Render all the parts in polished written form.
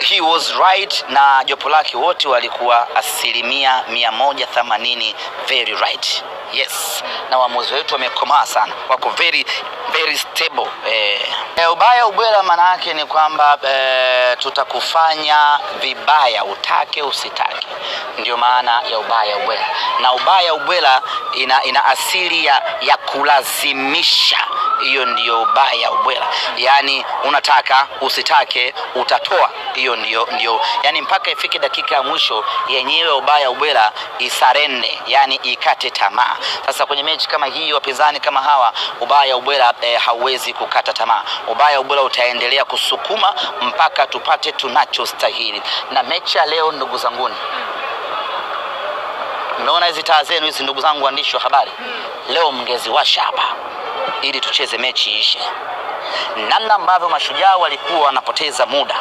he was right, na jopo lake wote walikuwa 180% very right. Yes, na waamuzi wetu wamekomaa sana, wako very stable. Ubaya ubwela maana yake ni kwamba tutakufanya vibaya utake usitake, ndio maana ya ubaya ubwela. Na ubaya ubwela ina asili ya kulazimisha. Hiyo ndio ubaya ubwela. Yani unataka usitake utatoa. Hiyo ndio yani mpaka ifike dakika ya mwisho yenyewe ubaya ubwela isarende, yani ikate tamaa. Sasa kwenye mechi kama hii, wapinzani kama hawa, ubaya ubwela hauwezi kukata tamaa. Ubaya ubwela utaendelea kusukuma mpaka tupate tunachostahili. Na mechi ya leo, ndugu zanguni, mnaona hizi taa zenu hizi, ndugu zangu waandishi wa habari, leo mngeziwasha hapa ili tucheze mechi ishe. Namna ambavyo Mashujaa walikuwa wanapoteza muda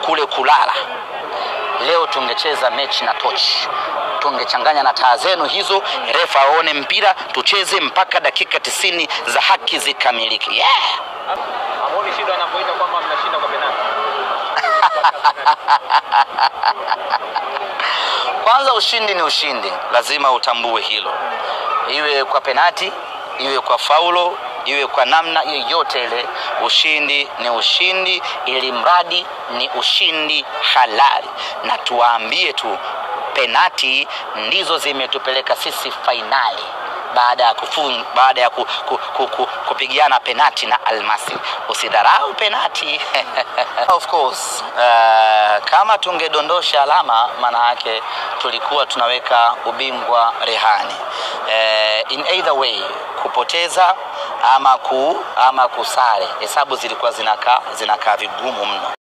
kule kulala, leo tungecheza mechi na tochi, tungechanganya na taa zenu hizo, refa aone mpira, tucheze mpaka dakika 90 za haki zikamiliki. Amoni shida anapoita kwamba mnashinda kwa penalti. Kwanza ushindi ni ushindi, lazima utambue hilo. Iwe kwa penalti, iwe kwa faulo, iwe kwa namna yoyote ile, ushindi ni ushindi, ili mradi ni ushindi halali. Na tuwaambie tu, penalti ndizo zimetupeleka sisi finali baada ya kupigiana penalti na Almasi. Usidharau penalti. Of course, kama tungedondosha alama, maana yake tulikuwa tunaweka ubingwa rehani. In either way, kupoteza ama kusare, hesabu zilikuwa zinakaa vigumu mno.